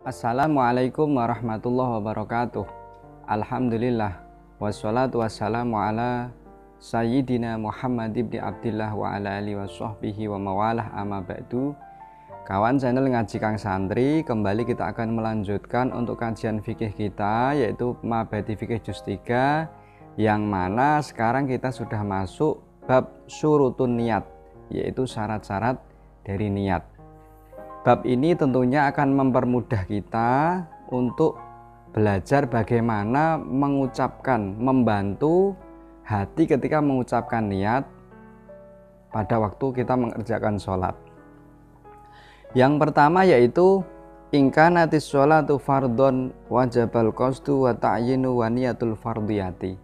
Assalamualaikum warahmatullahi wabarakatuh. Alhamdulillah wassalatu wassalamu ala sayyidina Muhammad ibn Abdillah wa ala alihi wa sahbihi wa mawalah amma ba'du. Kawan channel Ngaji Kang Santri, kembali kita akan melanjutkan untuk kajian fikih kita, yaitu Mabadi Fikih Juz 3, yang mana sekarang kita sudah masuk bab syurutun niat, yaitu syarat-syarat dari niat. Bab ini tentunya akan mempermudah kita untuk belajar bagaimana mengucapkan, membantu hati ketika mengucapkan niat pada waktu kita mengerjakan sholat. Yang pertama yaitu ingkanatis sholatu fardhon wajabal qasdu wa ta'yinu wa niyatul fardiyati.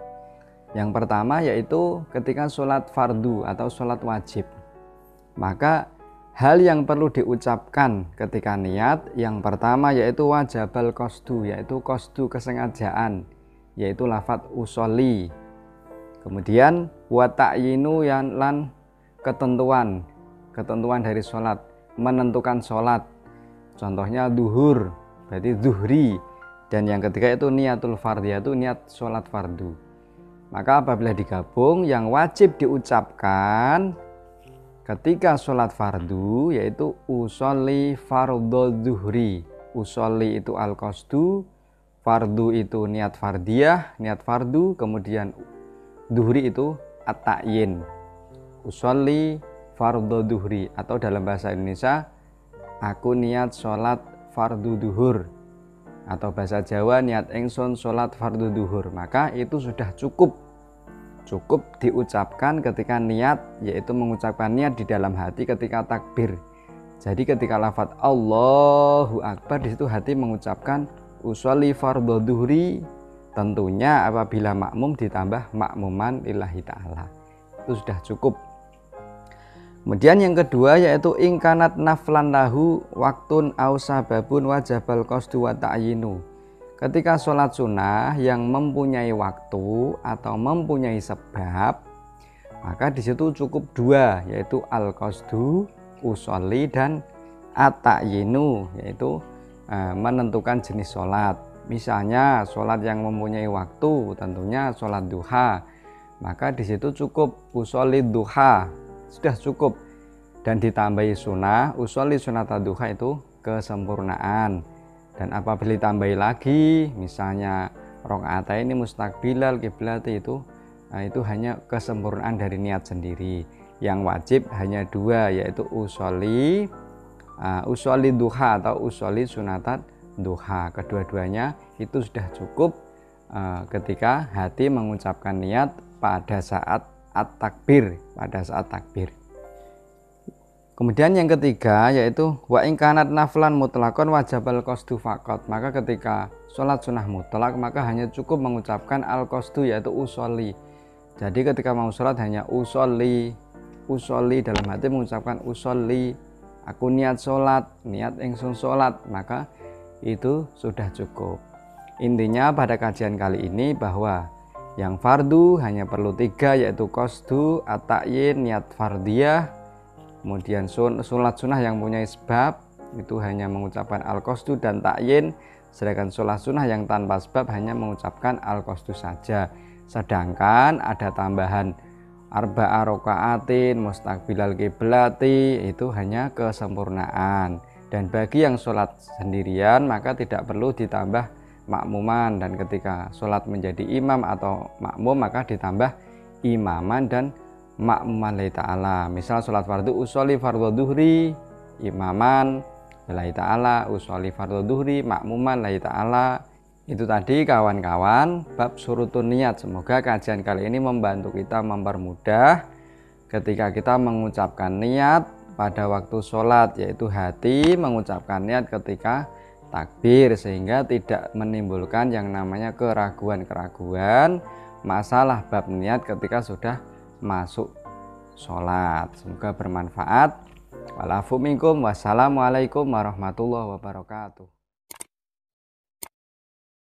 Yang pertama yaitu ketika sholat fardu atau sholat wajib, maka hal yang perlu diucapkan ketika niat yang pertama yaitu wajabal qasdu, yaitu qasdu kesengajaan, yaitu lafadz usolli. Kemudian wa ta'yinu lan ketentuan dari sholat, menentukan sholat, contohnya duhur berarti zuhri, dan yang ketiga itu niatul fardiyah, itu niat sholat fardu. Maka apabila digabung, yang wajib diucapkan ketika sholat fardu yaitu usolli fardhu zuhri. Usolli itu al-qasdu, fardu itu niat fardiyah, niat fardu, kemudian zuhri itu at-ta'yin. Usolli fardhu zuhri, atau dalam bahasa Indonesia aku niat sholat fardu duhur, atau bahasa Jawa niat ingsun sholat fardu duhur. Maka itu sudah cukup diucapkan ketika niat, yaitu mengucapkan niat di dalam hati ketika takbir. Jadi ketika lafadz Allahu Akbar, di situ hati mengucapkan usolli fardhu duhri, tentunya apabila makmum ditambah makmuman lillahi ta'ala, itu sudah cukup. Kemudian yang kedua yaitu ingkanat naflan lahu waktun au sababun wajabal qasdu wa ta'yinu. Ketika sholat sunnah yang mempunyai waktu atau mempunyai sebab, maka di situ cukup dua, yaitu al-qasdu, usolli, dan at-ta'yinu, yaitu menentukan jenis sholat. Misalnya sholat yang mempunyai waktu, tentunya sholat duha, maka di situ cukup usolli duha, sudah cukup, dan ditambahi sunnah, usolli sunnata duha, itu kesempurnaan. Dan apabila ditambahi lagi, misalnya rakaat ini mustaqbilal kiblati, itu hanya kesempurnaan dari niat sendiri. Yang wajib hanya dua, yaitu usolli duha atau usolli sunatat duha. Kedua-duanya itu sudah cukup ketika hati mengucapkan niat pada saat at-takbir, pada saat takbir. Kemudian yang ketiga yaitu wa ingkanat naflan mutlakon wajabal qasdu faqat. Maka ketika sholat sunnah mutlak, maka hanya cukup mengucapkan al-qasdu, yaitu usolli. Jadi ketika mau sholat hanya usolli, dalam hati mengucapkan usolli, aku niat sholat, niat ingsun sholat, maka itu sudah cukup. Intinya pada kajian kali ini bahwa yang fardu hanya perlu tiga, yaitu qasdu, at-ta'yin, niat fardiyah. Kemudian sholat sunnah yang punya sebab itu hanya mengucapkan al-qasdu dan ta'yin, sedangkan sholat sunnah yang tanpa sebab hanya mengucapkan al-qasdu saja. Sedangkan ada tambahan arba'a raka'atin mustaqbilal kiblati, itu hanya kesempurnaan. Dan bagi yang sholat sendirian maka tidak perlu ditambah makmuman, dan ketika sholat menjadi imam atau makmum maka ditambah imaman dan makmuman lillahi ta'ala. Misal sholat fardu usolli fardhu duhri imaman lillahi ta'ala, usolli fardhu duhri makmuman lillahi ta'ala. Itu tadi kawan-kawan bab syurutun niat. Semoga kajian kali ini membantu kita, mempermudah ketika kita mengucapkan niat pada waktu sholat, yaitu hati mengucapkan niat ketika takbir, sehingga tidak menimbulkan yang namanya keraguan-keraguan masalah bab niat ketika sudah masuk sholat. Semoga bermanfaat. Walafu minkum, wassalamualaikum warahmatullahi wabarakatuh.